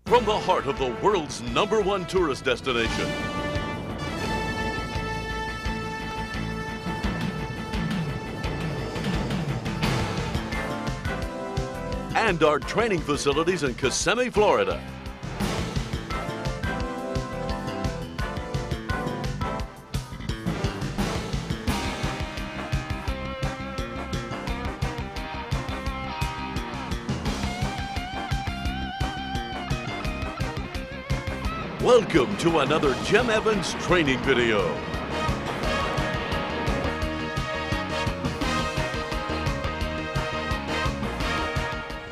From the heart of the world's #1 tourist destination, and our training facilities in Kissimmee, Florida. Welcome to another Jim Evans training video.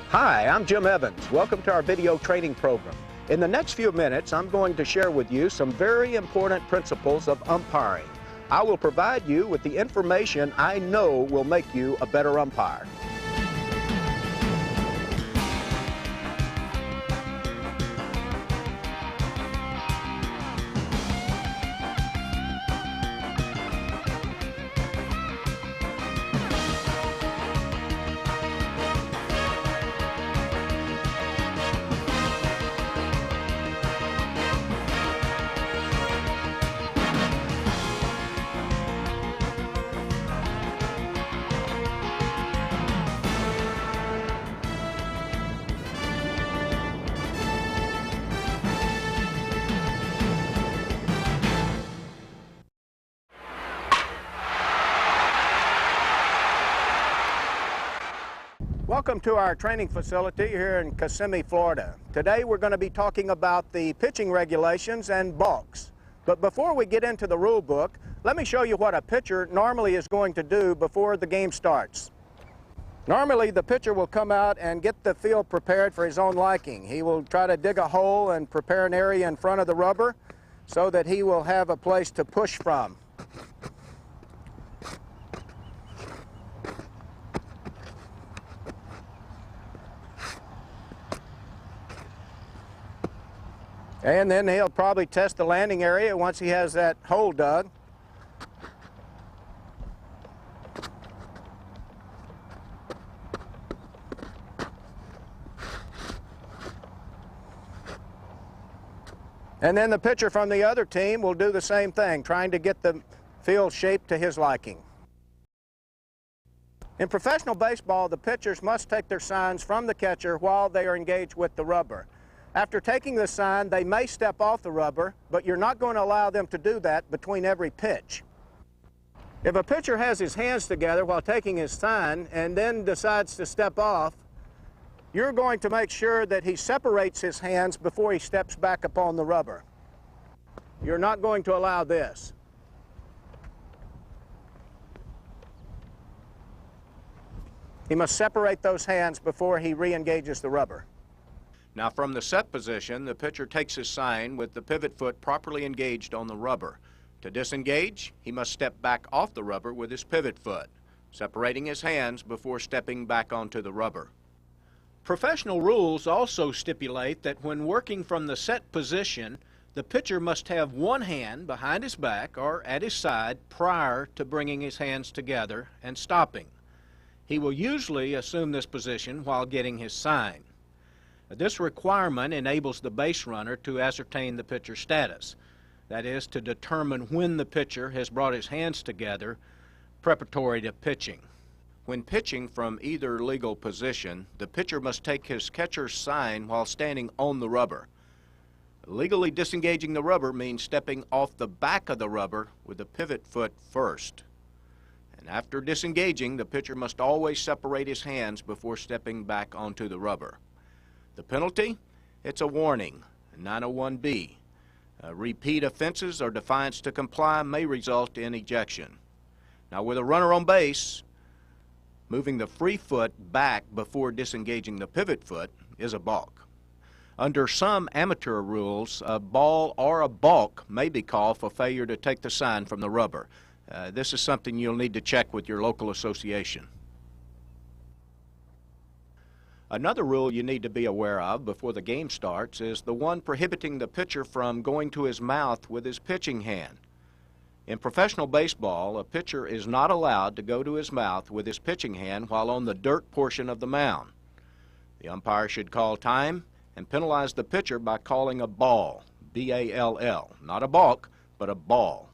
Hi, I'm Jim Evans. Welcome to our video training program. In the next few minutes, I'm going to share with you some very important principles of umpiring. I will provide you with the information I know will make you a better umpire. Welcome to our training facility here in Kissimmee, Florida. Today we're going to be talking about the pitching regulations and balks. But before we get into the rule book, let me show you what a pitcher normally is going to do before the game starts. Normally the pitcher will come out and get the field prepared for his own liking. He will try to dig a hole and prepare an area in front of the rubber so that he will have a place to push from. And then he'll probably test the landing area once he has that hole dug. And then the pitcher from the other team will do the same thing, trying to get the field shaped to his liking. In professional baseball, the pitchers must take their signs from the catcher while they are engaged with the rubber. After taking the sign, they may step off the rubber, but you're not going to allow them to do that between every pitch. If a pitcher has his hands together while taking his sign and then decides to step off, you're going to make sure that he separates his hands before he steps back upon the rubber. You're not going to allow this. He must separate those hands before he re-engages the rubber. Now from the set position, the pitcher takes his sign with the pivot foot properly engaged on the rubber. To disengage, he must step back off the rubber with his pivot foot, separating his hands before stepping back onto the rubber. Professional rules also stipulate that when working from the set position, the pitcher must have one hand behind his back or at his side prior to bringing his hands together and stopping. He will usually assume this position while getting his sign. This requirement enables the base runner to ascertain the pitcher's status. That is, to determine when the pitcher has brought his hands together preparatory to pitching. When pitching from either legal position, the pitcher must take his catcher's sign while standing on the rubber. Legally disengaging the rubber means stepping off the back of the rubber with the pivot foot first. And after disengaging, the pitcher must always separate his hands before stepping back onto the rubber. The penalty? It's a warning, 901B. Repeat offenses or defiance to comply may result in ejection. Now with a runner on base, moving the free foot back before disengaging the pivot foot is a balk. Under some amateur rules, a ball or a balk may be called for failure to take the sign from the rubber. This is something you'll need to check with your local association. Another rule you need to be aware of before the game starts is the one prohibiting the pitcher from going to his mouth with his pitching hand. In professional baseball, a pitcher is not allowed to go to his mouth with his pitching hand while on the dirt portion of the mound. The umpire should call time and penalize the pitcher by calling a ball, B-A-L-L, not a balk, but a ball.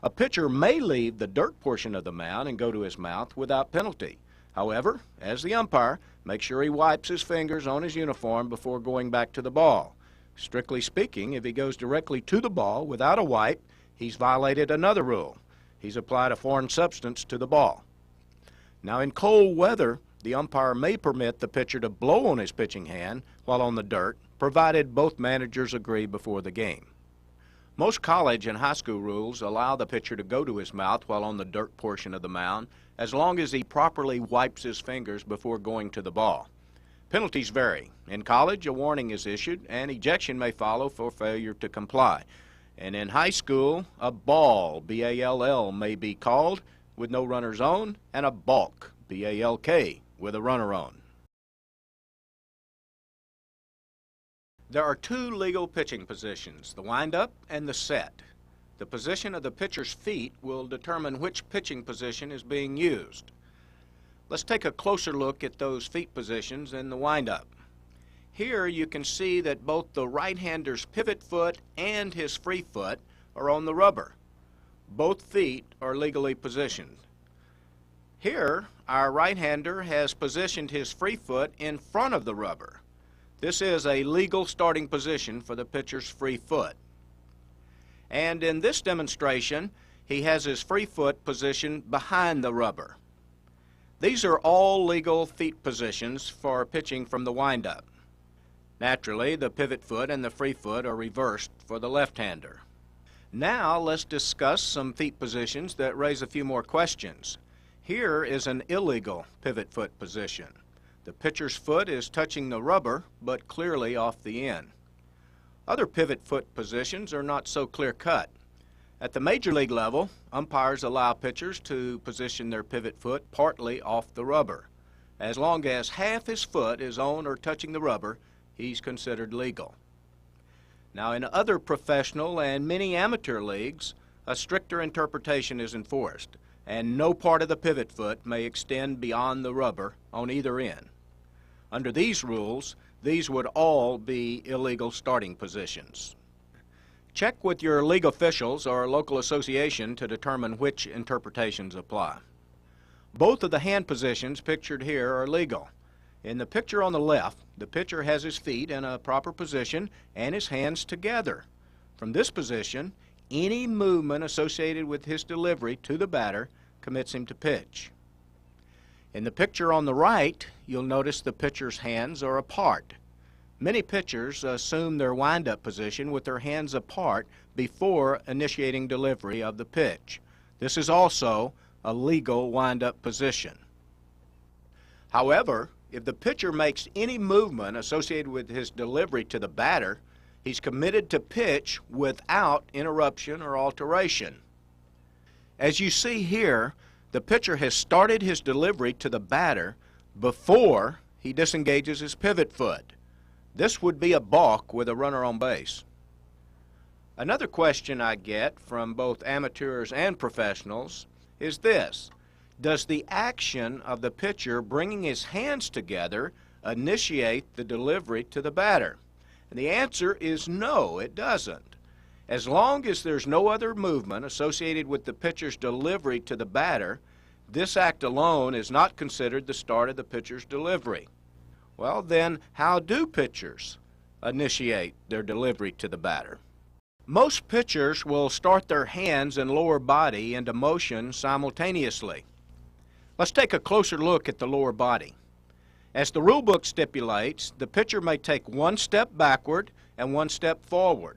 A pitcher may leave the dirt portion of the mound and go to his mouth without penalty. However, as the umpire, make sure he wipes his fingers on his uniform before going back to the ball. Strictly speaking, if he goes directly to the ball without a wipe, he's violated another rule. He's applied a foreign substance to the ball. Now, in cold weather, the umpire may permit the pitcher to blow on his pitching hand while on the dirt, provided both managers agree before the game. Most college and high school rules allow the pitcher to go to his mouth while on the dirt portion of the mound, as long as he properly wipes his fingers before going to the ball. Penalties vary. In college, a warning is issued, and ejection may follow for failure to comply. And in high school, a ball, B-A-L-L, may be called with no runners on, and a balk, B-A-L-K, with a runner on. There are two legal pitching positions, the windup and the set. The position of the pitcher's feet will determine which pitching position is being used. Let's take a closer look at those feet positions in the windup. Here you can see that both the right-hander's pivot foot and his free foot are on the rubber. Both feet are legally positioned. Here, our right-hander has positioned his free foot in front of the rubber. This is a legal starting position for the pitcher's free foot. And in this demonstration, he has his free foot positioned behind the rubber. These are all legal feet positions for pitching from the windup. Naturally, the pivot foot and the free foot are reversed for the left-hander. Now let's discuss some feet positions that raise a few more questions. Here is an illegal pivot foot position. The pitcher's foot is touching the rubber, but clearly off the end. Other pivot foot positions are not so clear-cut. At the major league level, umpires allow pitchers to position their pivot foot partly off the rubber. As long as half his foot is on or touching the rubber, he's considered legal. Now, in other professional and many amateur leagues, a stricter interpretation is enforced, and no part of the pivot foot may extend beyond the rubber on either end. Under these rules, these would all be illegal starting positions. Check with your league officials or local association to determine which interpretations apply. Both of the hand positions pictured here are legal. In the picture on the left, the pitcher has his feet in a proper position and his hands together. From this position, any movement associated with his delivery to the batter commits him to pitch. In the picture on the right, you'll notice the pitcher's hands are apart. Many pitchers assume their wind-up position with their hands apart before initiating delivery of the pitch. This is also a legal wind-up position. However, if the pitcher makes any movement associated with his delivery to the batter, he's committed to pitch without interruption or alteration. As you see here, the pitcher has started his delivery to the batter before he disengages his pivot foot. This would be a balk with a runner on base. Another question I get from both amateurs and professionals is this: does the action of the pitcher bringing his hands together initiate the delivery to the batter? And the answer is no, it doesn't. As long as there's no other movement associated with the pitcher's delivery to the batter, this act alone is not considered the start of the pitcher's delivery. Well, then, how do pitchers initiate their delivery to the batter? Most pitchers will start their hands and lower body into motion simultaneously. Let's take a closer look at the lower body. As the rule book stipulates, the pitcher may take one step backward and one step forward.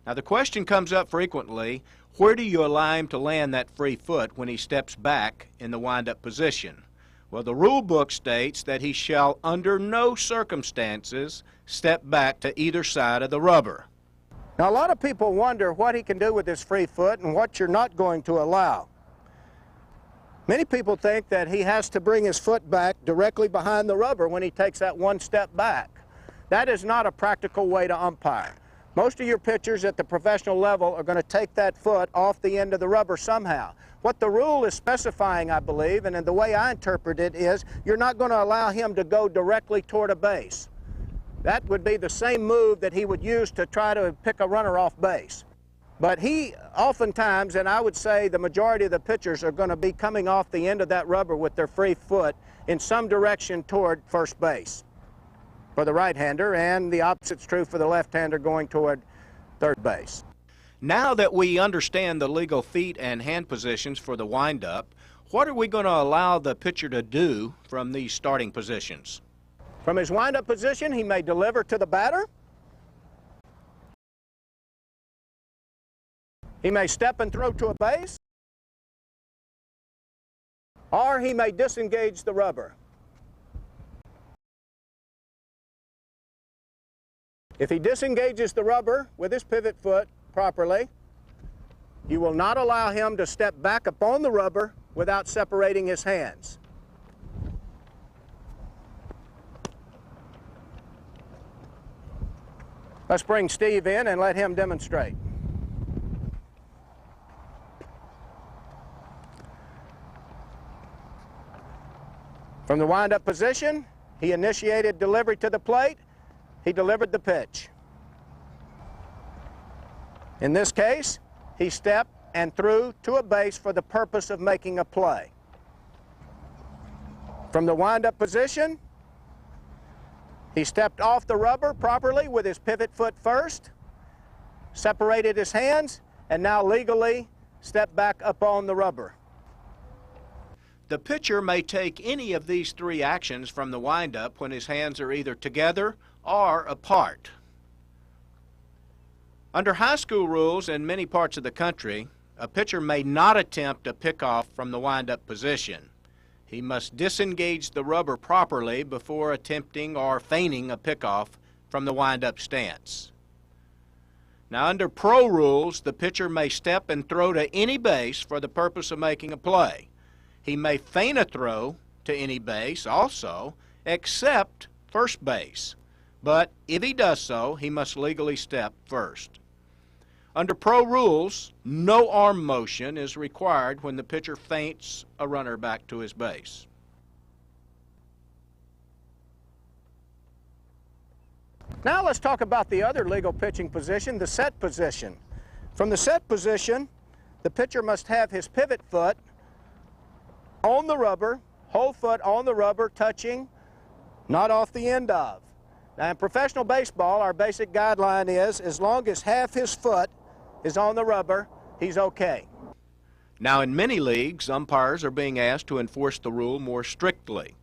Now, the question comes up frequently, where do you allow him to land that free foot when he steps back in the wind-up position? Well, the rule book states that he shall under no circumstances step back to either side of the rubber. Now, a lot of people wonder what he can do with his free foot and what you're not going to allow. Many people think that he has to bring his foot back directly behind the rubber when he takes that one step back. That is not a practical way to umpire. Most of your pitchers at the professional level are going to take that foot off the end of the rubber somehow. What the rule is specifying, I believe, and the way I interpret it is, you're not going to allow him to go directly toward a base. That would be the same move that he would use to try to pick a runner off base. But he oftentimes, and I would say the majority of the pitchers, are going to be coming off the end of that rubber with their free foot in some direction toward first base for the right-hander, and the opposite's true for the left-hander going toward third base. Now that we understand the legal feet and hand positions for the windup, what are we going to allow the pitcher to do from these starting positions? From his windup position, he may deliver to the batter. He may step and throw to a base, or he may disengage the rubber. If he disengages the rubber with his pivot foot properly, you will not allow him to step back upon the rubber without separating his hands. Let's bring Steve in and let him demonstrate. From the wind-up position, he initiated delivery to the plate. He delivered the pitch. In this case, he stepped and threw to a base for the purpose of making a play. From the wind-up position, he stepped off the rubber properly with his pivot foot first, separated his hands, and now legally stepped back up on the rubber. The pitcher may take any of these three actions from the windup when his hands are either together or apart. Under high school rules in many parts of the country, a pitcher may not attempt a pickoff from the windup position. He must disengage the rubber properly before attempting or feigning a pickoff from the windup stance. Now, under pro rules, the pitcher may step and throw to any base for the purpose of making a play. He may feign a throw to any base also, except first base. But if he does so, he must legally step first. Under pro rules, no arm motion is required when the pitcher feints a runner back to his base. Now let's talk about the other legal pitching position, the set position. From the set position, the pitcher must have his pivot foot on the rubber, whole foot on the rubber, touching, not off the end of. Now in professional baseball, our basic guideline is as long as half his foot is on the rubber, he's okay. Now in many leagues, umpires are being asked to enforce the rule more strictly.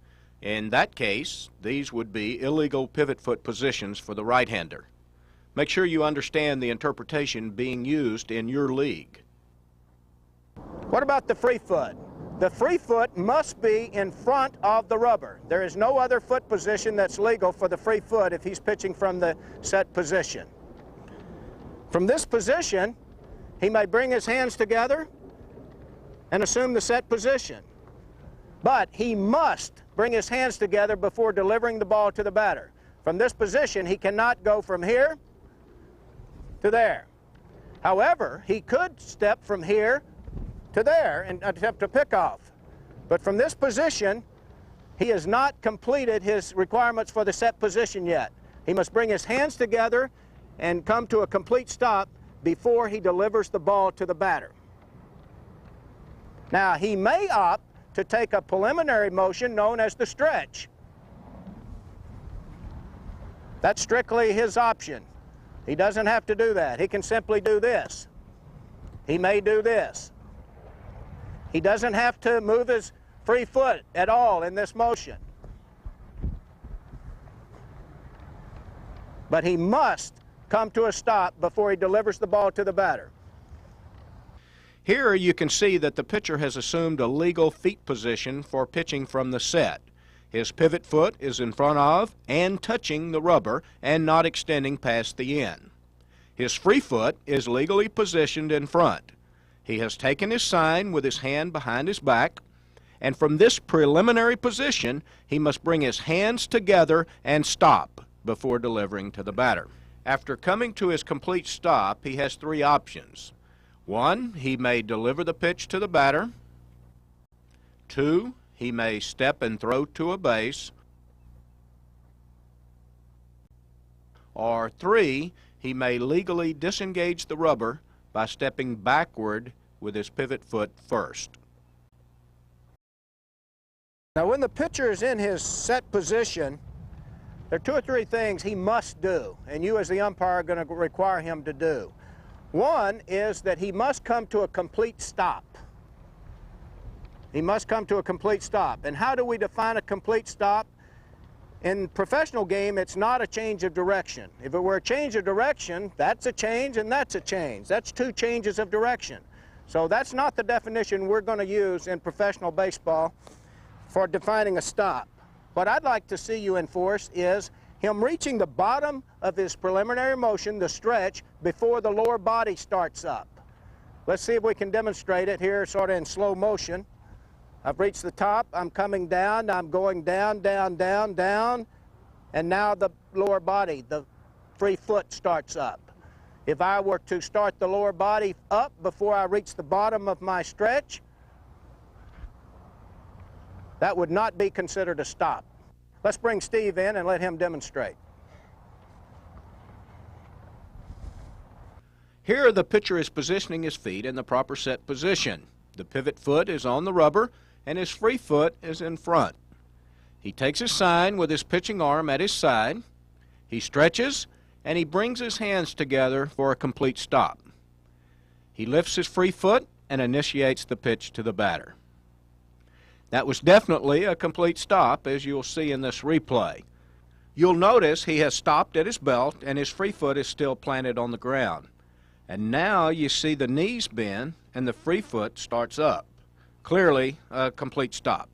In that case, these would be illegal pivot foot positions for the right-hander. Make sure you understand the interpretation being used in your league. What about the free foot? The free foot must be in front of the rubber. There is no other foot position that's legal for the free foot if he's pitching from the set position. From this position, he may bring his hands together and assume the set position. But he must bring his hands together before delivering the ball to the batter. From this position, he cannot go from here to there. However, he could step from here to there and attempt to pick off. But from this position, he has not completed his requirements for the set position yet. He must bring his hands together and come to a complete stop before he delivers the ball to the batter. Now, he may opt to take a preliminary motion known as the stretch. That's strictly his option. He doesn't have to do that. He can simply do this. He may do this. He doesn't have to move his free foot at all in this motion. But he must come to a stop before he delivers the ball to the batter. Here you can see that the pitcher has assumed a legal feet position for pitching from the set. His pivot foot is in front of and touching the rubber and not extending past the end. His free foot is legally positioned in front. He has taken his sign with his hand behind his back, and from this preliminary position, he must bring his hands together and stop before delivering to the batter. After coming to his complete stop, he has three options. 1, he may deliver the pitch to the batter. 2, he may step and throw to a base. Or 3, he may legally disengage the rubber by stepping backward with his pivot foot first. Now, when the pitcher is in his set position, there are 2 or 3 things he must do, and you as the umpire are going to require him to do. One is that he must come to a complete stop. He must come to a complete stop. And how do we define a complete stop? In professional game, it's not a change of direction. If it were a change of direction, that's a change and that's a change. That's 2 changes of direction. So that's not the definition we're going to use in professional baseball for defining a stop. What I'd like to see you enforce is him reaching the bottom of his preliminary motion, the stretch, before the lower body starts up. Let's see if we can demonstrate it here sort of in slow motion. I've reached the top, I'm coming down, I'm going down, down, down, down, and now the lower body, the free foot starts up. If I were to start the lower body up before I reach the bottom of my stretch, that would not be considered a stop. Let's bring Steve in and let him demonstrate. Here the pitcher is positioning his feet in the proper set position. The pivot foot is on the rubber and his free foot is in front. He takes his sign with his pitching arm at his side. He stretches and he brings his hands together for a complete stop. He lifts his free foot and initiates the pitch to the batter. That was definitely a complete stop, as you'll see in this replay. You'll notice he has stopped at his belt and his free foot is still planted on the ground. And now you see the knees bend and the free foot starts up. Clearly a complete stop.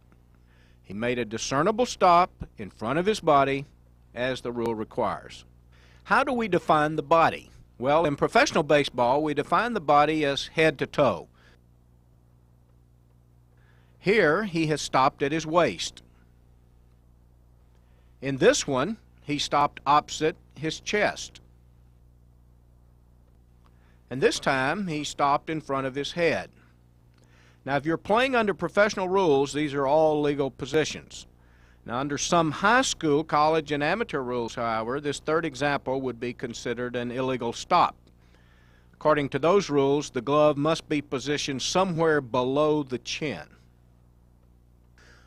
He made a discernible stop in front of his body as the rule requires. How do we define the body? Well, in professional baseball, we define the body as head to toe. Here, he has stopped at his waist. In this one, he stopped opposite his chest. And this time, he stopped in front of his head. Now, if you're playing under professional rules, these are all legal positions. Now, under some high school, college, and amateur rules, however, this third example would be considered an illegal stop. According to those rules, the glove must be positioned somewhere below the chin.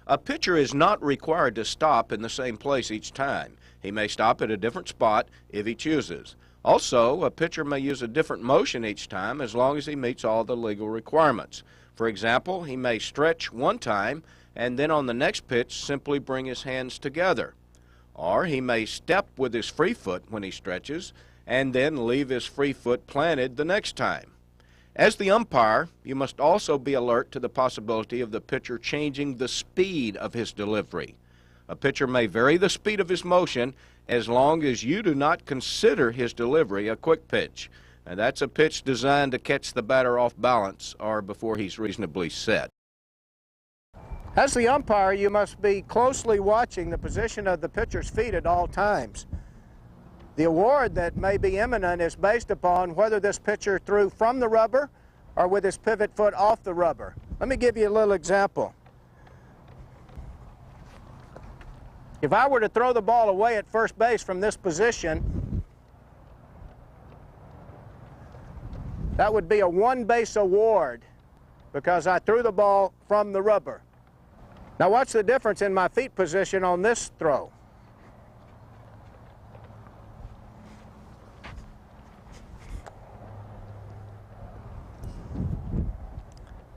A pitcher is not required to stop in the same place each time. He may stop at a different spot if he chooses. Also, a pitcher may use a different motion each time as long as he meets all the legal requirements. For example, he may stretch one time and then on the next pitch simply bring his hands together. Or he may step with his free foot when he stretches and then leave his free foot planted the next time. As the umpire, you must also be alert to the possibility of the pitcher changing the speed of his delivery. A pitcher may vary the speed of his motion as long as you do not consider his delivery a quick pitch. And that's a pitch designed to catch the batter off balance or before he's reasonably set. As the umpire, you must be closely watching the position of the pitcher's feet at all times. The award that may be imminent is based upon whether this pitcher threw from the rubber or with his pivot foot off the rubber. Let me give you a little example. If I were to throw the ball away at first base from this position, that would be a one-base award because I threw the ball from the rubber. Now what's the difference in my feet position on this throw?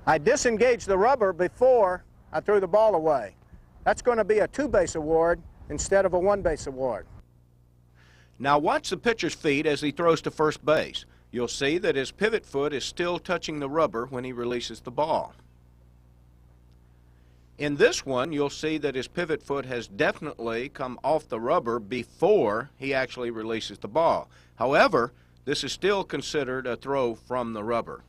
I disengaged the rubber before I threw the ball away. That's going to be a two-base award instead of a one-base award. Now watch the pitcher's feet as he throws to first base. You'll see that his pivot foot is still touching the rubber when he releases the ball. In this one, you'll see that his pivot foot has definitely come off the rubber before he actually releases the ball. However, this is still considered a throw from the rubber.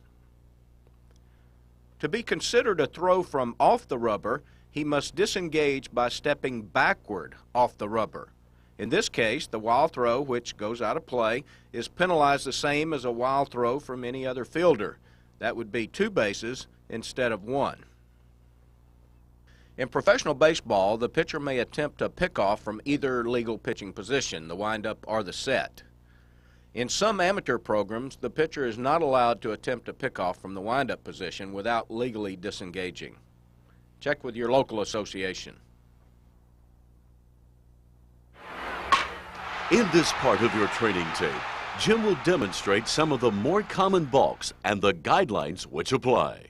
To be considered a throw from off the rubber, he must disengage by stepping backward off the rubber. In this case, the wild throw, which goes out of play, is penalized the same as a wild throw from any other fielder. That would be 2 bases instead of 1. In professional baseball, the pitcher may attempt a pickoff from either legal pitching position, the windup or the set. In some amateur programs, the pitcher is not allowed to attempt a pickoff from the windup position without legally disengaging. Check with your local association. In this part of your training tape, Jim will demonstrate some of the more common balks and the guidelines which apply.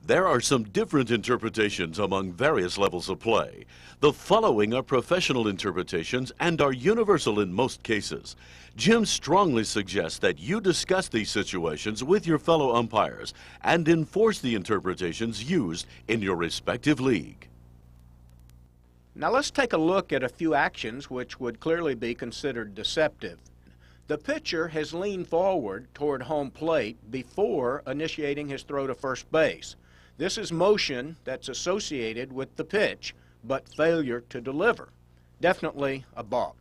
There are some different interpretations among various levels of play. The following are professional interpretations and are universal in most cases. Jim strongly suggests that you discuss these situations with your fellow umpires and enforce the interpretations used in your respective league. Now let's take a look at a few actions which would clearly be considered deceptive. The pitcher has leaned forward toward home plate before initiating his throw to first base. This is motion that's associated with the pitch, but failure to deliver. Definitely a balk.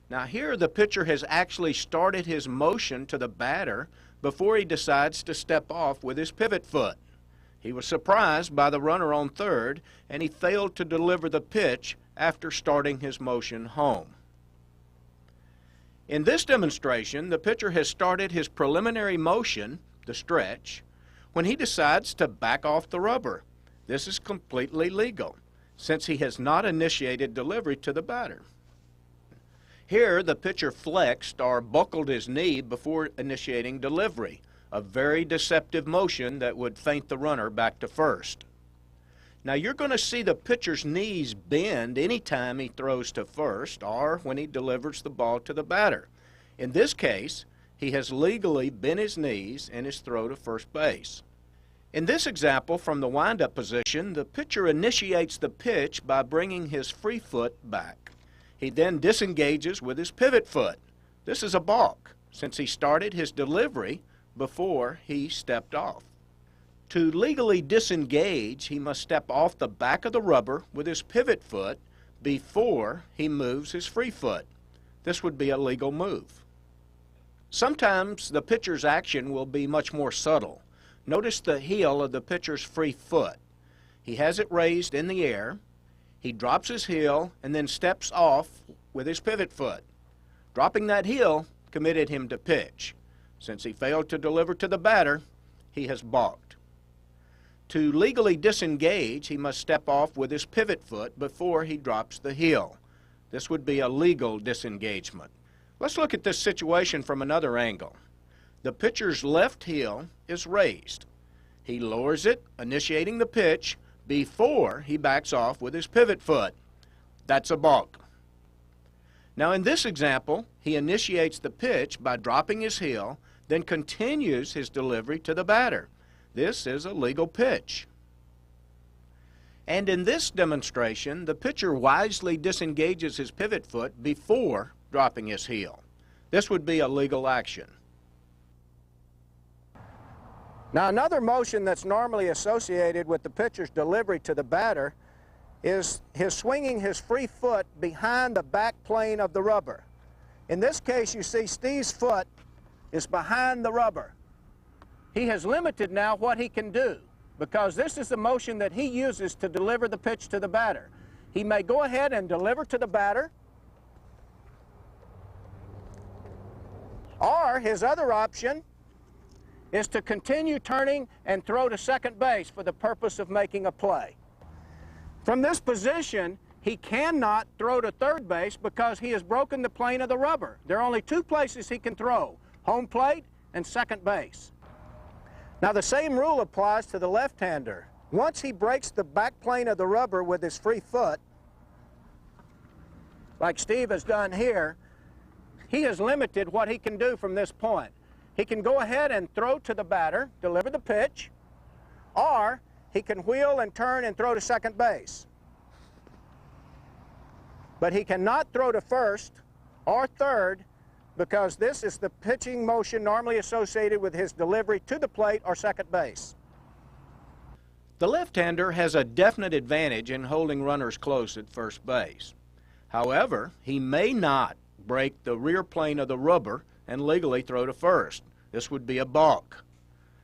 Now here the pitcher has actually started his motion to the batter before he decides to step off with his pivot foot. He was surprised by the runner on third, and he failed to deliver the pitch after starting his motion home. In this demonstration, the pitcher has started his preliminary motion, the stretch, when he decides to back off the rubber. This is completely legal, since he has not initiated delivery to the batter. Here, the pitcher flexed or buckled his knee before initiating delivery, a very deceptive motion that would feint the runner back to first. Now, you're going to see the pitcher's knees bend anytime he throws to first or when he delivers the ball to the batter. In this case, he has legally bent his knees in his throw to first base. In this example from the windup position, the pitcher initiates the pitch by bringing his free foot back. He then disengages with his pivot foot. This is a balk, since he started his delivery before he stepped off. To legally disengage, he must step off the back of the rubber with his pivot foot before he moves his free foot. This would be a legal move. Sometimes the pitcher's action will be much more subtle. Notice the heel of the pitcher's free foot. He has it raised in the air. He drops his heel and then steps off with his pivot foot. Dropping that heel committed him to pitch. Since he failed to deliver to the batter, he has balked. To legally disengage, he must step off with his pivot foot before he drops the heel. This would be a legal disengagement. Let's look at this situation from another angle. The pitcher's left heel is raised. He lowers it, initiating the pitch, before he backs off with his pivot foot. That's a balk. Now in this example, he initiates the pitch by dropping his heel, then continues his delivery to the batter. This is a legal pitch. And in this demonstration, the pitcher wisely disengages his pivot foot before dropping his heel. This would be a legal action. Now, another motion that's normally associated with the pitcher's delivery to the batter is his swinging his free foot behind the back plane of the rubber. In this case, you see Steve's foot is behind the rubber. He has limited now what he can do, because this is the motion that he uses to deliver the pitch to the batter. He may go ahead and deliver to the batter, or his other option is to continue turning and throw to second base for the purpose of making a play. From this position, he cannot throw to third base because he has broken the plane of the rubber. There are only two places he can throw: home plate and second base. Now, the same rule applies to the left-hander. Once he breaks the back plane of the rubber with his free foot, like Steve has done here, he has limited what he can do from this point. He can go ahead and throw to the batter, deliver the pitch, or he can wheel and turn and throw to second base. But he cannot throw to first or third, because this is the pitching motion normally associated with his delivery to the plate or second base. The left-hander has a definite advantage in holding runners close at first base. However, he may not break the rear plane of the rubber and legally throw to first. This would be a balk.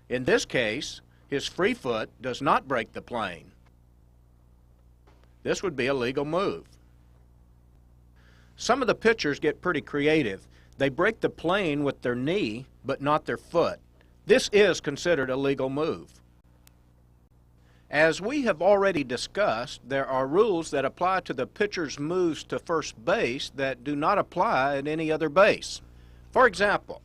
In this case, his free foot does not break the plane. This would be a legal move. Some of the pitchers get pretty creative. They break the plane with their knee, but not their foot. This is considered a legal move. As we have already discussed, there are rules that apply to the pitcher's moves to first base that do not apply at any other base. For example,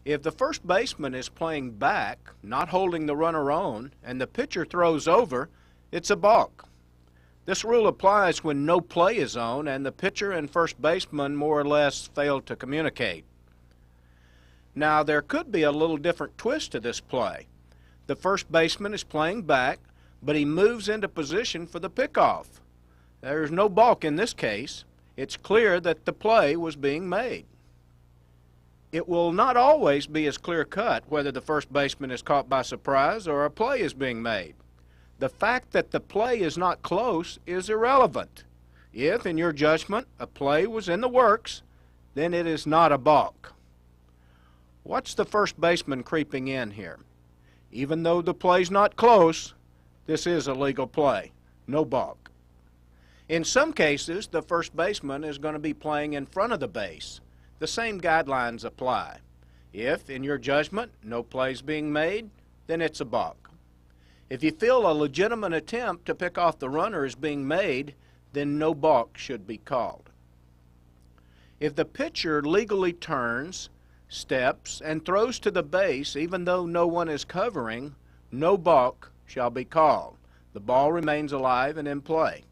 if the first baseman is playing back, not holding the runner on, and the pitcher throws over, it's a balk. This rule applies when no play is on and the pitcher and first baseman more or less fail to communicate. Now, there could be a little different twist to this play. The first baseman is playing back, but he moves into position for the pickoff. There's no balk in this case. It's clear that the play was being made. It will not always be as clear-cut whether the first baseman is caught by surprise or a play is being made. The fact that the play is not close is irrelevant. If, in your judgment, a play was in the works, then it is not a balk. Watch the first baseman creeping in here. Even though the play's not close, this is a legal play. No balk. In some cases, the first baseman is going to be playing in front of the base. The same guidelines apply. If, in your judgment, no play is being made, then it's a balk. If you feel a legitimate attempt to pick off the runner is being made, then no balk should be called. If the pitcher legally turns, steps, and throws to the base even though no one is covering, no balk shall be called. The ball remains alive and in play.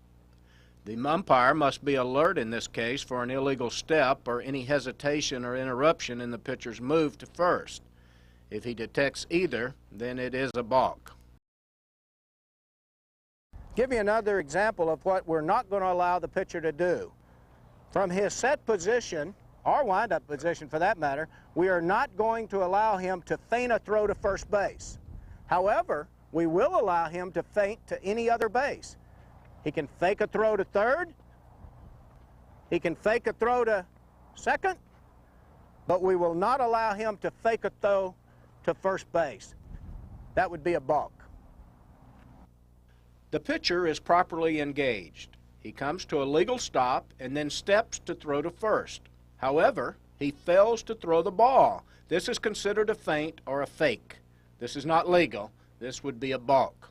The umpire must be alert in this case for an illegal step or any hesitation or interruption in the pitcher's move to first. If he detects either, then it is a balk. Give you another example of what we're not going to allow the pitcher to do. From his set position, or wind-up position for that matter, we are not going to allow him to feint a throw to first base. However, we will allow him to feint to any other base. He can fake a throw to third, he can fake a throw to second, but we will not allow him to fake a throw to first base. That would be a balk. The pitcher is properly engaged. He comes to a legal stop and then steps to throw to first. However, he fails to throw the ball. This is considered a feint or a fake. This is not legal. This would be a balk.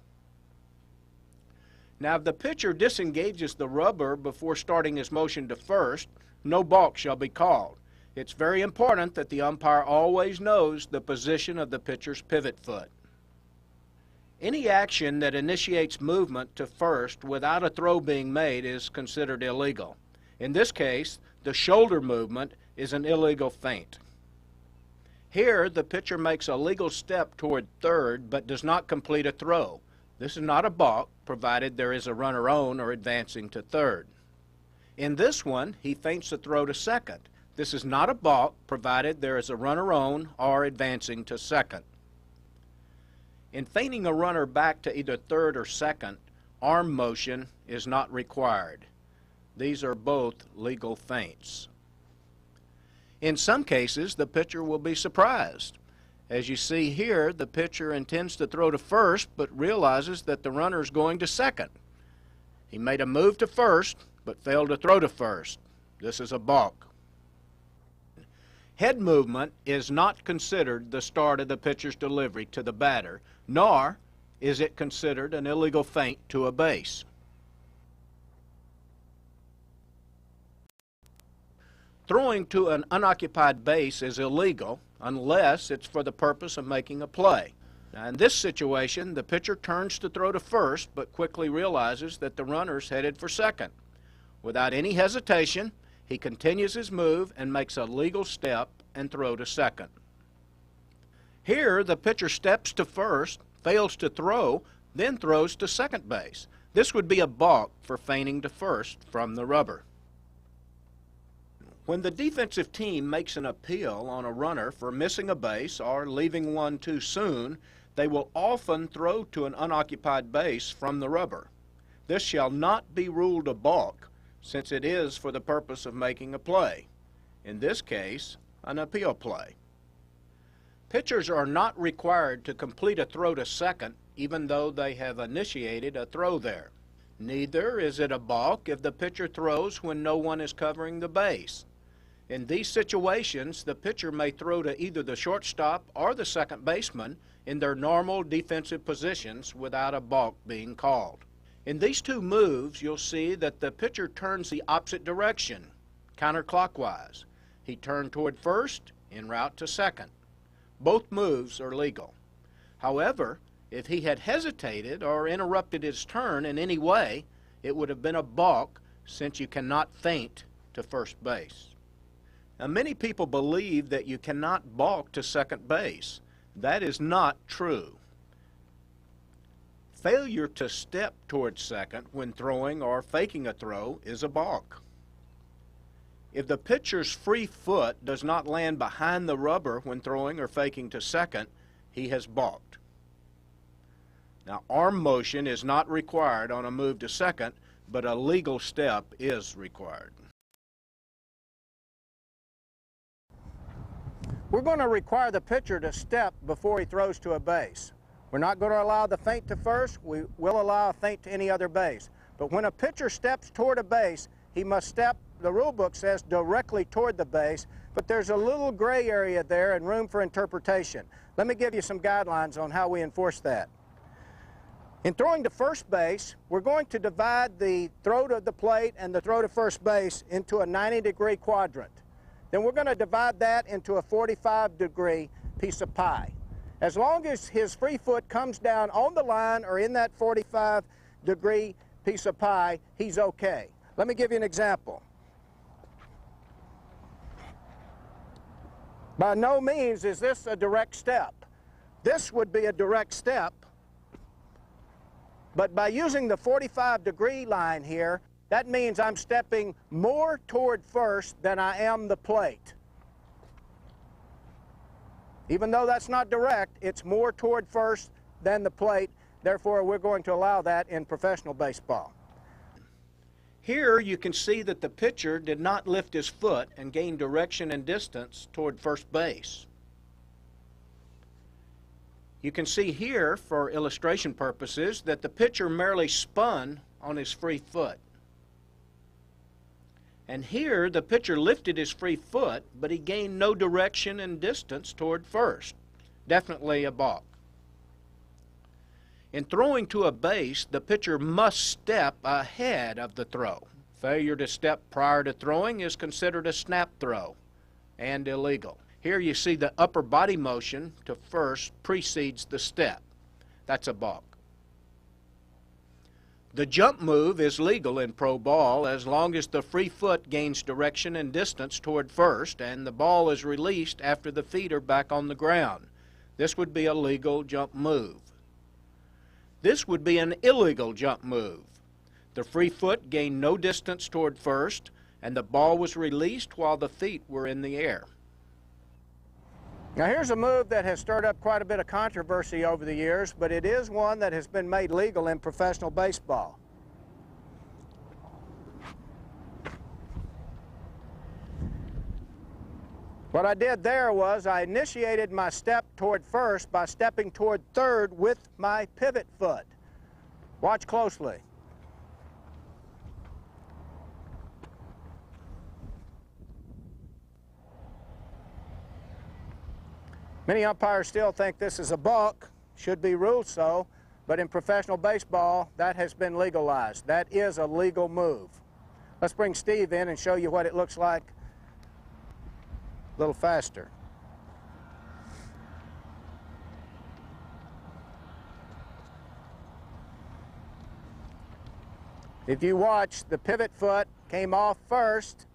Now, if the pitcher disengages the rubber before starting his motion to first, no balk shall be called. It's very important that the umpire always knows the position of the pitcher's pivot foot. Any action that initiates movement to first without a throw being made is considered illegal. In this case, the shoulder movement is an illegal feint. Here, the pitcher makes a legal step toward third but does not complete a throw. This is not a balk, provided there is a runner on or advancing to third. In this one, he feints a throw to second. This is not a balk, provided there is a runner on or advancing to second. In feinting a runner back to either third or second, arm motion is not required. These are both legal feints. In some cases, the pitcher will be surprised. As you see here, the pitcher intends to throw to first, but realizes that the runner is going to second. He made a move to first, but failed to throw to first. This is a balk. Head movement is not considered the start of the pitcher's delivery to the batter, nor is it considered an illegal feint to a base. Throwing to an unoccupied base is illegal unless it's for the purpose of making a play. Now, in this situation, the pitcher turns to throw to first, but quickly realizes that the runner's headed for second. Without any hesitation, he continues his move and makes a legal step and throw to second. Here, the pitcher steps to first, fails to throw, then throws to second base. This would be a balk for feinting to first from the rubber. When the defensive team makes an appeal on a runner for missing a base or leaving one too soon, they will often throw to an unoccupied base from the rubber. This shall not be ruled a balk, since it is for the purpose of making a play. In this case, an appeal play. Pitchers are not required to complete a throw to second, even though they have initiated a throw there. Neither is it a balk if the pitcher throws when no one is covering the base. In these situations, the pitcher may throw to either the shortstop or the second baseman in their normal defensive positions without a balk being called. In these two moves, you'll see that the pitcher turns the opposite direction, counterclockwise. He turned toward first en route to second. Both moves are legal. However, if he had hesitated or interrupted his turn in any way, it would have been a balk, since you cannot feint to first base. Now, many people believe that you cannot balk to second base. That is not true. Failure to step towards second when throwing or faking a throw is a balk. If the pitcher's free foot does not land behind the rubber when throwing or faking to second, he has balked. Now, arm motion is not required on a move to second, but a legal step is required. We're going to require the pitcher to step before he throws to a base. We're not going to allow the feint to first. We will allow a feint to any other base. But when a pitcher steps toward a base, he must step, the rule book says, directly toward the base, but there's a little gray area there and room for interpretation. Let me give you some guidelines on how we enforce that. In throwing to first base, we're going to divide the throw to the plate and the throw to first base into a 90-degree quadrant. Then we're going to divide that into a 45-degree piece of pie. As long as his free foot comes down on the line or in that 45-degree piece of pie, he's okay. Let me give you an example. By no means is this a direct step. This would be a direct step, but by using the 45-degree line here, that means I'm stepping more toward first than I am the plate. Even though that's not direct, it's more toward first than the plate. Therefore, we're going to allow that in professional baseball. Here you can see that the pitcher did not lift his foot and gain direction and distance toward first base. You can see here, for illustration purposes, that the pitcher merely spun on his free foot. And here the pitcher lifted his free foot, but he gained no direction and distance toward first. Definitely a balk. In throwing to a base, the pitcher must step ahead of the throw. Failure to step prior to throwing is considered a snap throw and illegal. Here you see the upper body motion to first precedes the step. That's a balk. The jump move is legal in pro ball as long as the free foot gains direction and distance toward first and the ball is released after the feet are back on the ground. This would be a legal jump move. This would be an illegal jump move. The free foot gained no distance toward first and the ball was released while the feet were in the air. Now here's a move that has stirred up quite a bit of controversy over the years, but it is one that has been made legal in professional baseball. What I did there was I initiated my step toward first by stepping toward third with my pivot foot. Watch closely. Many umpires still think this is a balk, should be ruled so, but in professional baseball, that has been legalized. That is a legal move. Let's bring Steve in and show you what it looks like a little faster. If you watch, the pivot foot came off first,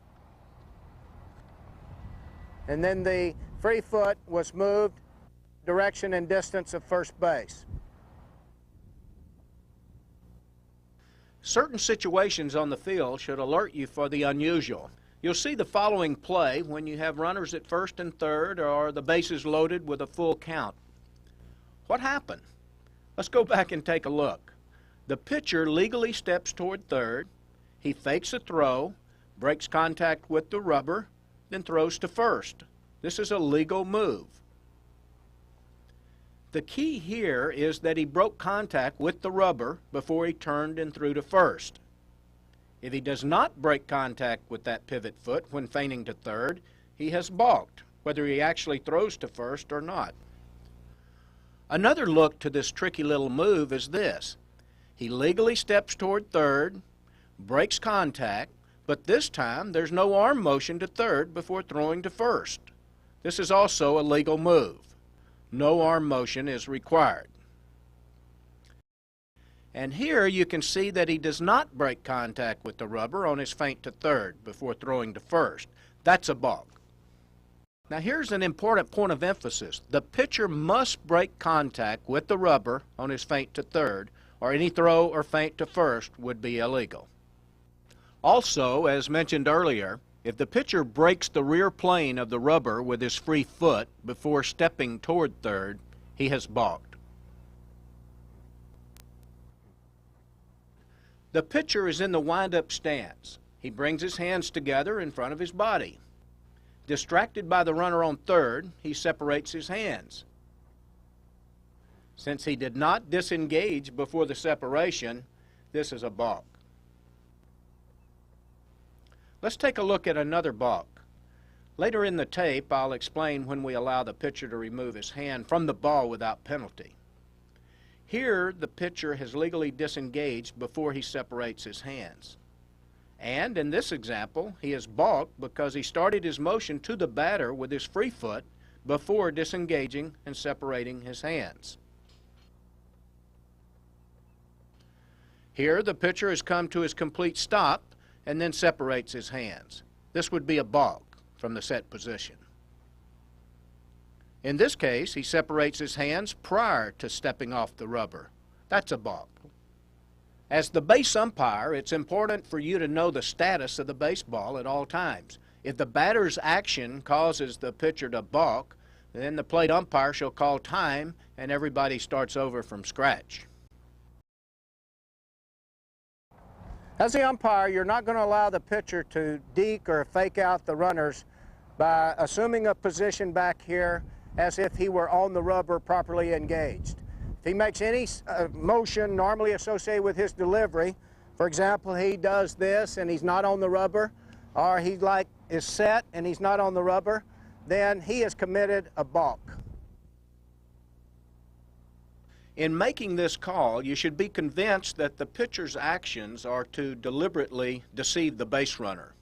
and then the free foot was moved direction and distance of first base. Certain situations on the field should alert you for the unusual. You'll see the following play when you have runners at first and third or the bases loaded with a full count. What happened? Let's go back and take a look. The pitcher legally steps toward third, he fakes a throw, breaks contact with the rubber, then throws to first. This is a legal move. The key here is that he broke contact with the rubber before he turned and threw to first. If he does not break contact with that pivot foot when feigning to third, he has balked, whether he actually throws to first or not. Another look to this tricky little move is this. He legally steps toward third, breaks contact, but this time there's no arm motion to third before throwing to first. This is also a legal move. No arm motion is required. And here you can see that he does not break contact with the rubber on his feint to third before throwing to first. That's a balk. Now here's an important point of emphasis. The pitcher must break contact with the rubber on his feint to third, or any throw or feint to first would be illegal. Also, as mentioned earlier, if the pitcher breaks the rear plane of the rubber with his free foot before stepping toward third, he has balked. The pitcher is in the wind-up stance. He brings his hands together in front of his body. Distracted by the runner on third, he separates his hands. Since he did not disengage before the separation, this is a balk. Let's take a look at another balk. Later in the tape, I'll explain when we allow the pitcher to remove his hand from the ball without penalty. Here, the pitcher has legally disengaged before he separates his hands. And in this example, he is balked because he started his motion to the batter with his free foot before disengaging and separating his hands. Here, the pitcher has come to his complete stop and then separates his hands. This would be a balk from the set position. In this case, he separates his hands prior to stepping off the rubber. That's a balk. As the base umpire, it's important for you to know the status of the baseball at all times. If the batter's action causes the pitcher to balk, then the plate umpire shall call time and everybody starts over from scratch. As the umpire, you're not going to allow the pitcher to deke or fake out the runners by assuming a position back here as if he were on the rubber properly engaged. If he makes any motion normally associated with his delivery, for example, he does this and he's not on the rubber, or he is set and he's not on the rubber, then he has committed a balk. In making this call, you should be convinced that the pitcher's actions are to deliberately deceive the base runner.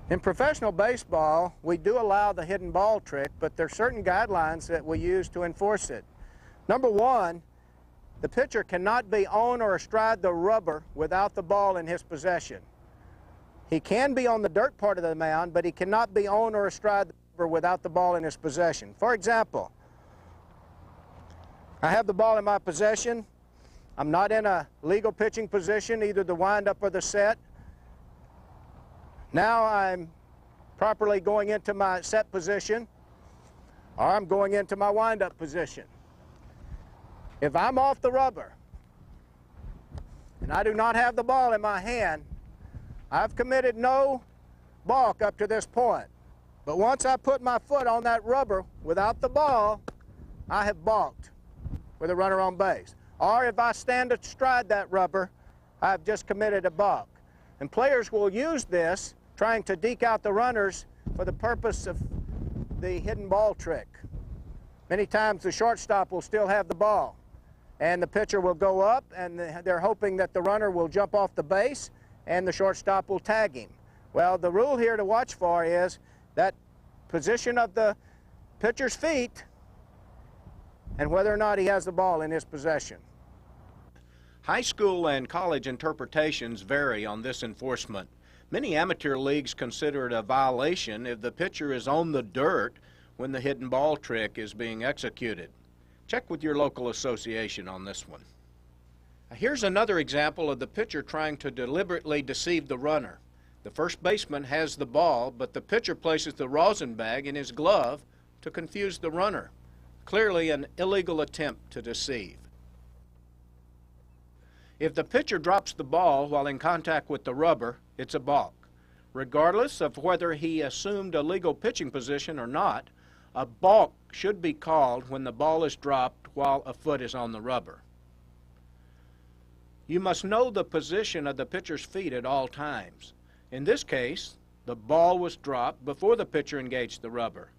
In professional baseball, we do allow the hidden ball trick, but there are certain guidelines that we use to enforce it. Number one, the pitcher cannot be on or astride the rubber without the ball in his possession. He can be on the dirt part of the mound, but he cannot be on or astride the rubber without the ball in his possession. For example, I have the ball in my possession. I'm not in a legal pitching position, either the windup or the set. Now I'm properly going into my set position, or I'm going into my windup position. If I'm off the rubber and I do not have the ball in my hand, I've committed no balk up to this point. But once I put my foot on that rubber without the ball, I have balked with a runner on base. Or if I stand astride that rubber, I've just committed a balk. And players will use this trying to deke out the runners for the purpose of the hidden ball trick. Many times the shortstop will still have the ball, and the pitcher will go up, and they're hoping that the runner will jump off the base and the shortstop will tag him. Well, the rule here to watch for is that position of the pitcher's feet and whether or not he has the ball in his possession. High school and college interpretations vary on this enforcement. Many amateur leagues consider it a violation if the pitcher is on the dirt when the hidden ball trick is being executed. Check with your local association on this one. Here's another example of the pitcher trying to deliberately deceive the runner. The first baseman has the ball, but the pitcher places the rosin bag in his glove to confuse the runner. Clearly an illegal attempt to deceive. If the pitcher drops the ball while in contact with the rubber, it's a balk. Regardless of whether he assumed a legal pitching position or not, A balk should be called when the ball is dropped while a foot is on the rubber. You must know the position of the pitcher's feet at all times. In this case, the ball was dropped before the pitcher engaged the rubber.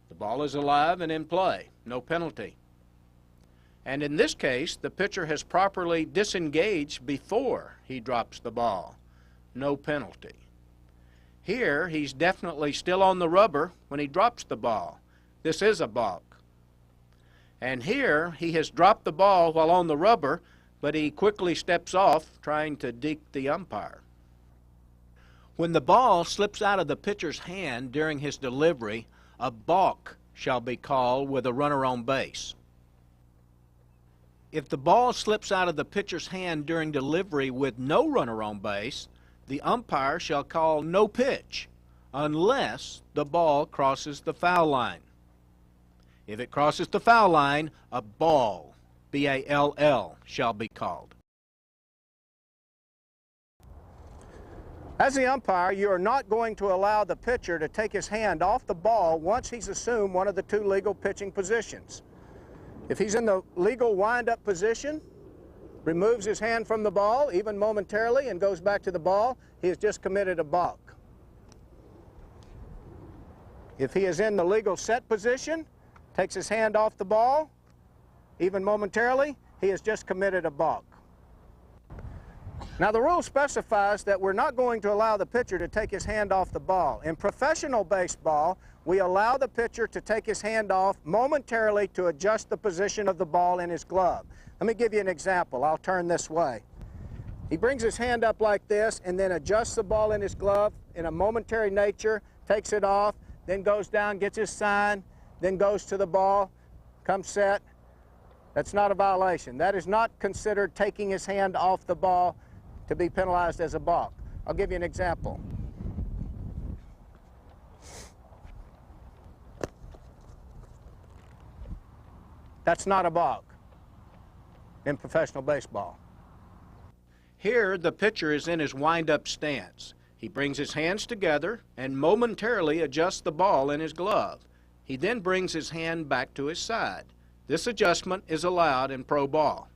The ball is alive and in play, no penalty. And in this case, the pitcher has properly disengaged before he drops the ball, no penalty. Here, he's definitely still on the rubber when he drops the ball. This is a balk. And here, he has dropped the ball while on the rubber, but he quickly steps off, trying to deke the umpire. When the ball slips out of the pitcher's hand during his delivery, a balk shall be called with a runner on base. If the ball slips out of the pitcher's hand during delivery with no runner on base, the umpire shall call no pitch unless the ball crosses the foul line. If it crosses the foul line, a ball, B-A-L-L, shall be called. As the umpire, you are not going to allow the pitcher to take his hand off the ball once he's assumed one of the two legal pitching positions. If he's in the legal wind-up position, removes his hand from the ball, even momentarily, and goes back to the ball, he has just committed a balk. If he is in the legal set position, takes his hand off the ball, even momentarily, he has just committed a balk. Now, the rule specifies that we're not going to allow the pitcher to take his hand off the ball. In professional baseball, we allow the pitcher to take his hand off momentarily to adjust the position of the ball in his glove. Let me give you an example. I'll turn this way. He brings his hand up like this and then adjusts the ball in his glove in a momentary nature, takes it off, then goes down, gets his sign, then goes to the ball, comes set. That's not a violation. That is not considered taking his hand off the ball to be penalized as a balk. I'll give you an example. That's not a balk in professional baseball. Here, the pitcher is in his wind-up stance. He brings his hands together and momentarily adjusts the ball in his glove. He then brings his hand back to his side. This adjustment is allowed in pro ball.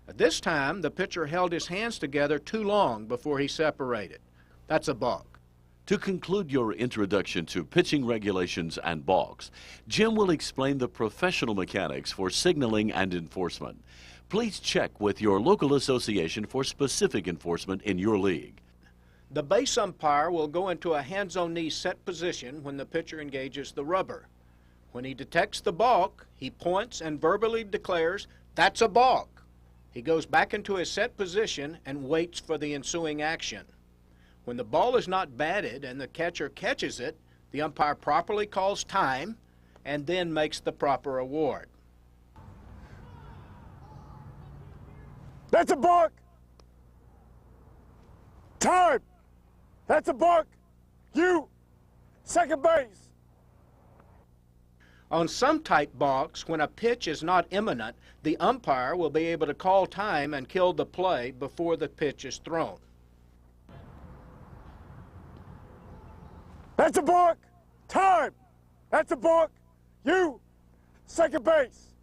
At this time, the pitcher held his hands together too long before he separated. That's a balk. To conclude your introduction to pitching regulations and balks, Jim will explain the professional mechanics for signaling and enforcement. Please check with your local association for specific enforcement in your league. The base umpire will go into a hands-on-knee set position when the pitcher engages the rubber. When he detects the balk, he points and verbally declares, "That's a balk." He goes back into his set position and waits for the ensuing action. When the ball is not batted and the catcher catches it, the umpire properly calls time and then makes the proper award. That's a balk. Time. That's a balk. You, second base. On some type balks, when a pitch is not imminent, the umpire will be able to call time and kill the play before the pitch is thrown. That's a balk. Time. That's a balk. You, second base.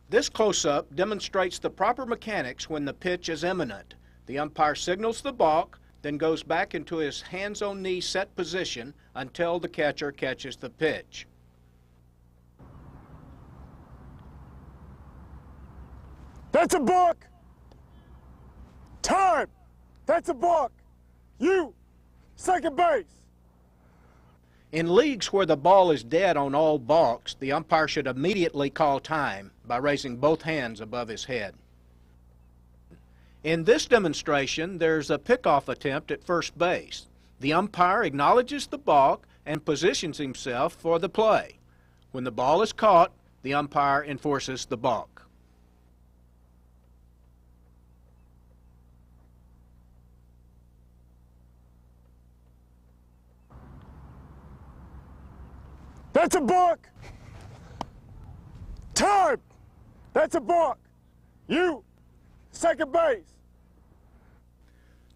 This close-up demonstrates the proper mechanics when the pitch is imminent. The umpire signals the balk, then goes back into his hands-on-knee set position until the catcher catches the pitch. That's a balk. Time. That's a balk. You, second base. In leagues where the ball is dead on all balks, the umpire should immediately call time by raising both hands above his head. In this demonstration, there's a pickoff attempt at first base. The umpire acknowledges the balk and positions himself for the play. When the ball is caught, the umpire enforces the balk. That's a balk. Time. That's a balk. You, second base.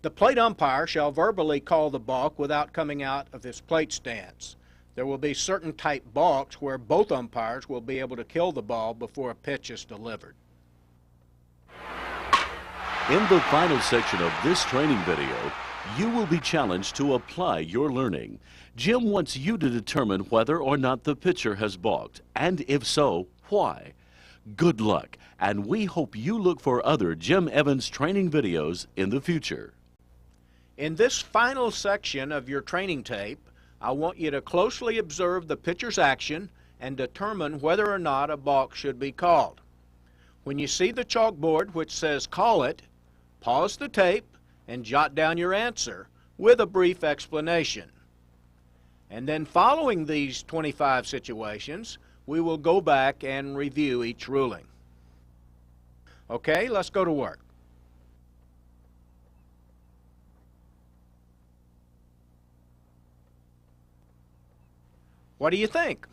The plate umpire shall verbally call the balk without coming out of his plate stance. There will be certain type balks where both umpires will be able to kill the ball before a pitch is delivered. In the final section of this training video, you will be challenged to apply your learning. Jim wants you to determine whether or not the pitcher has balked, and if so, why. Good luck, and we hope you look for other Jim Evans training videos in the future. In this final section of your training tape, I want you to closely observe the pitcher's action and determine whether or not a balk should be called. When you see the chalkboard which says call it, pause the tape and jot down your answer with a brief explanation. And then following these 25 situations, we will go back and review each ruling. Okay, let's go to work. What do you think?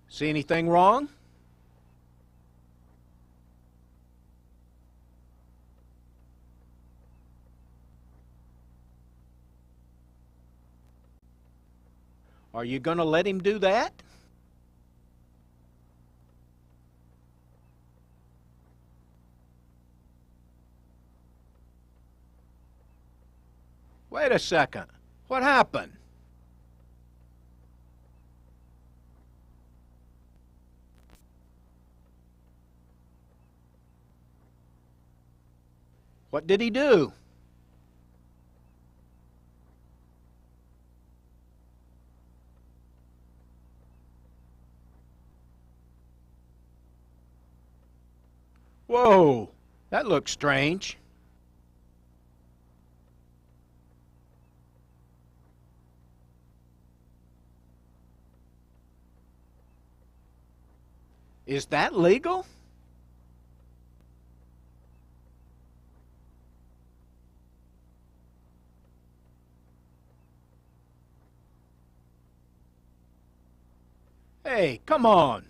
See anything wrong? Are you going to let him do that? Wait a second. What happened? What did he do? Whoa, that looks strange. Is that legal? Hey, come on.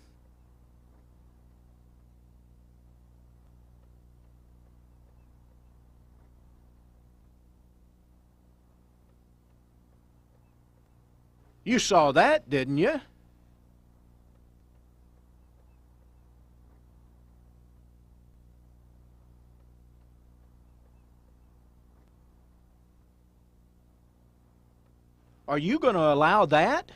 You saw that, didn't you? Are you going to allow that?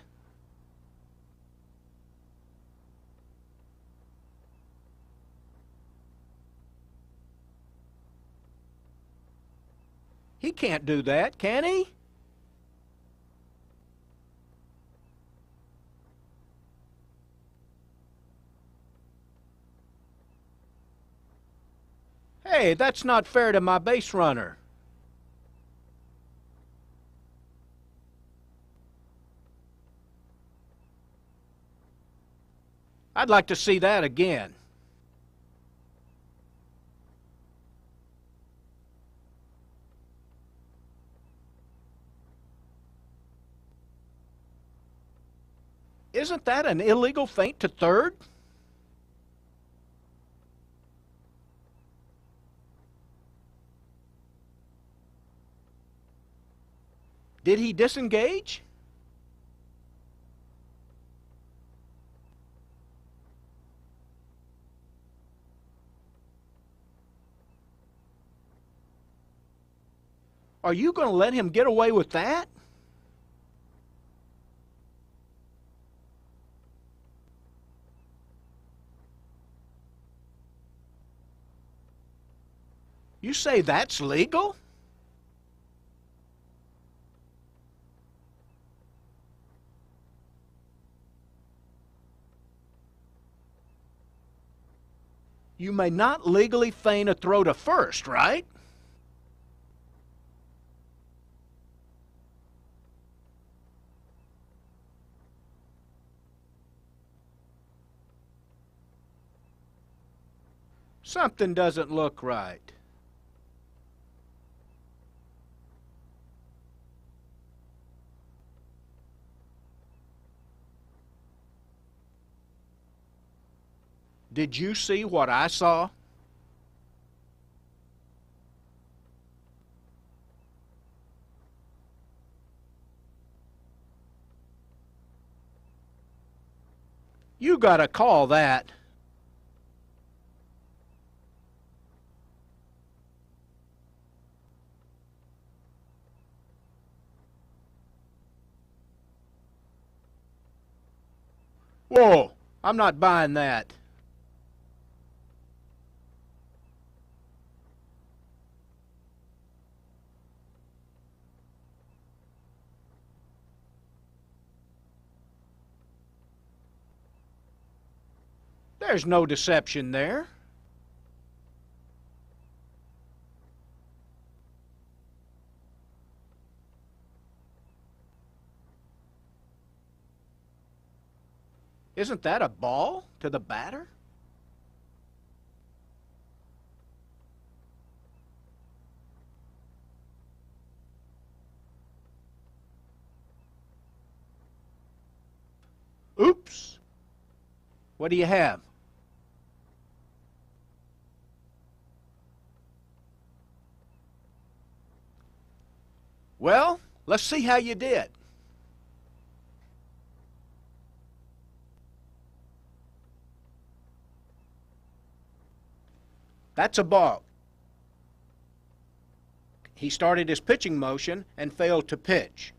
He can't do that, can he? Hey, that's not fair to my base runner. I'd like to see that again. Isn't that an illegal feint to third? Did he disengage? Are you going to let him get away with that? You say that's legal? You may not legally feign a throw to first, right? Something doesn't look right. Did you see what I saw? You gotta call that. Whoa, I'm not buying that. There's no deception there. Isn't that a ball to the batter? Oops. What do you have? Well, let's see how you did. That's a balk. He started his pitching motion and failed to pitch.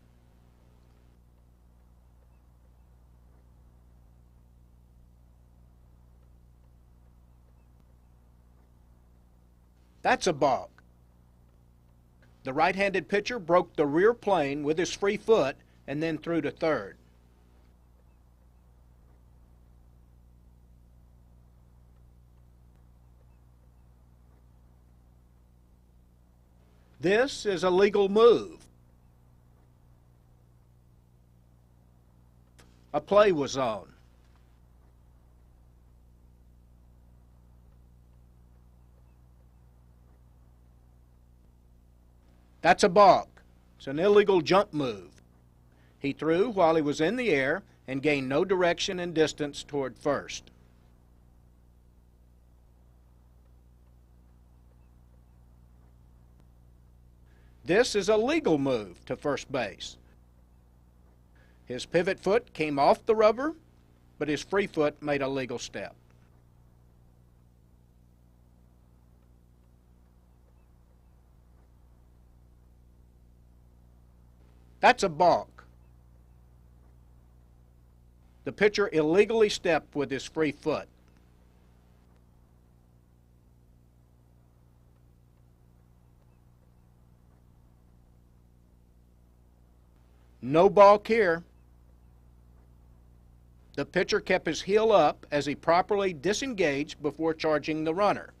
That's a balk. The right-handed pitcher broke the rear plane with his free foot and then threw to third. This is a legal move. A play was on. That's a balk. It's an illegal jump move. He threw while he was in the air and gained no direction and distance toward first. This is a legal move to first base. His pivot foot came off the rubber, but his free foot made a legal step. That's a balk. The pitcher illegally stepped with his free foot. No balk here. The pitcher kept his heel up as he properly disengaged before charging the runner.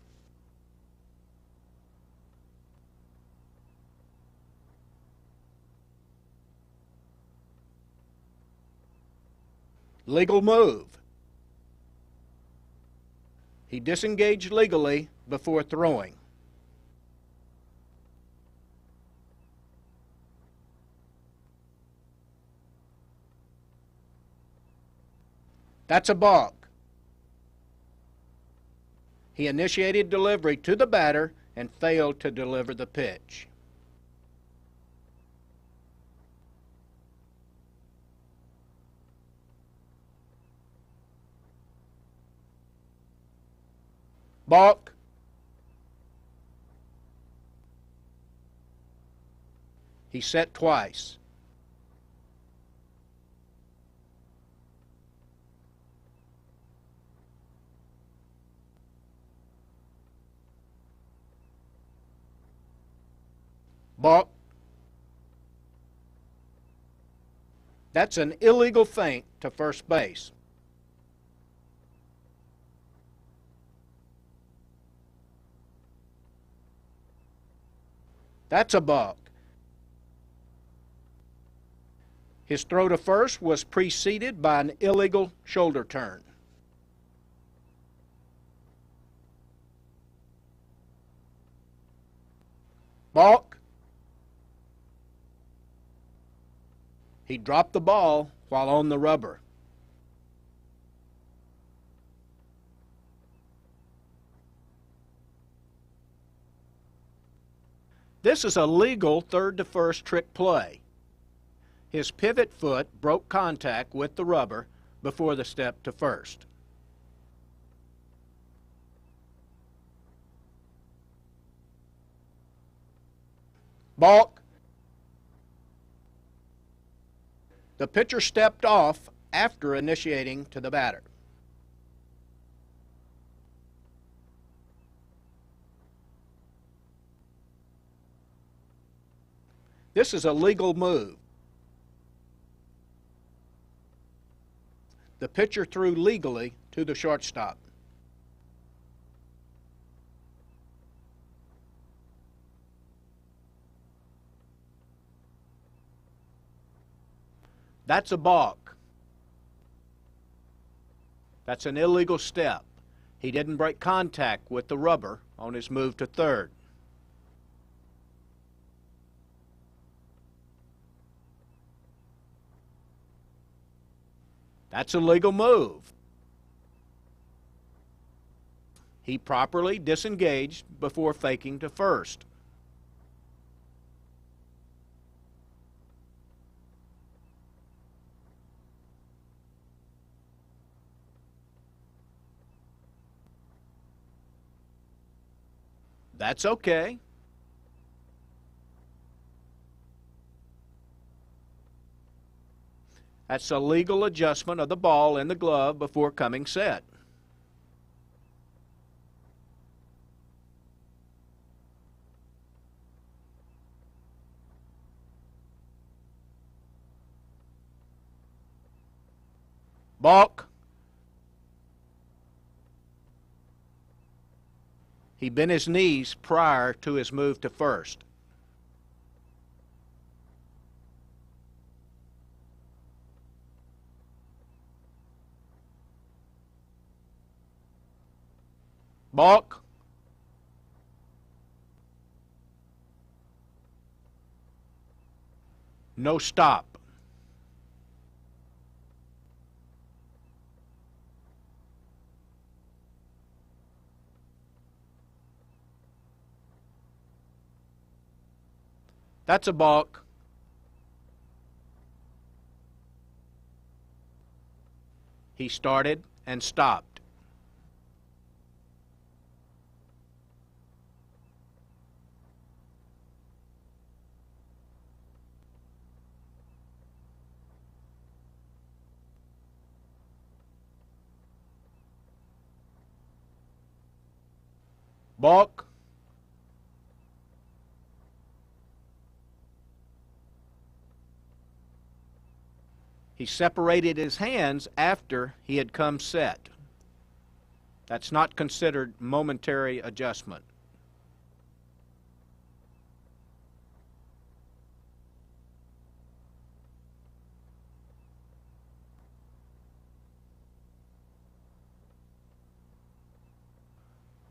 Legal move. He disengaged legally before throwing. That's a balk. He initiated delivery to the batter and failed to deliver the pitch. Balk. He set twice. Balk. That's an illegal feint to first base. That's a balk. His throw to first was preceded by an illegal shoulder turn. Balk. He dropped the ball while on the rubber. This is a legal third to first trick play. His pivot foot broke contact with the rubber before the step to first. Balk. The pitcher stepped off after initiating to the batter. This is a legal move. The pitcher threw legally to the shortstop. That's a balk. That's an illegal step. He didn't break contact with the rubber on his move to third. That's a legal move. He properly disengaged before faking to first. That's okay. That's a legal adjustment of the ball in the glove before coming set. Balk. He bent his knees prior to his move to first. Balk. No stop. That's a balk. He started and stopped. Balk. He separated his hands after he had come set. That's not considered momentary adjustment.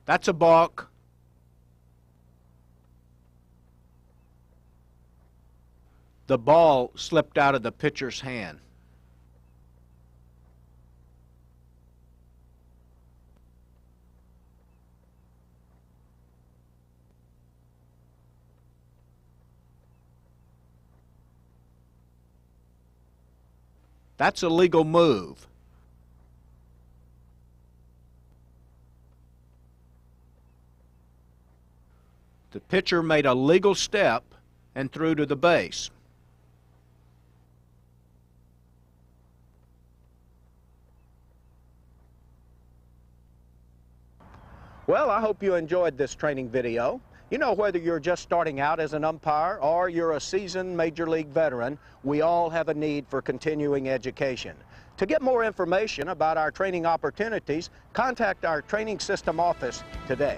That's a balk. The ball slipped out of the pitcher's hand. That's a legal move. The pitcher made a legal step and threw to the base. Well, I hope you enjoyed this training video. You know, whether you're just starting out as an umpire or you're a seasoned Major League veteran, we all have a need for continuing education. To get more information about our training opportunities, contact our training system office today.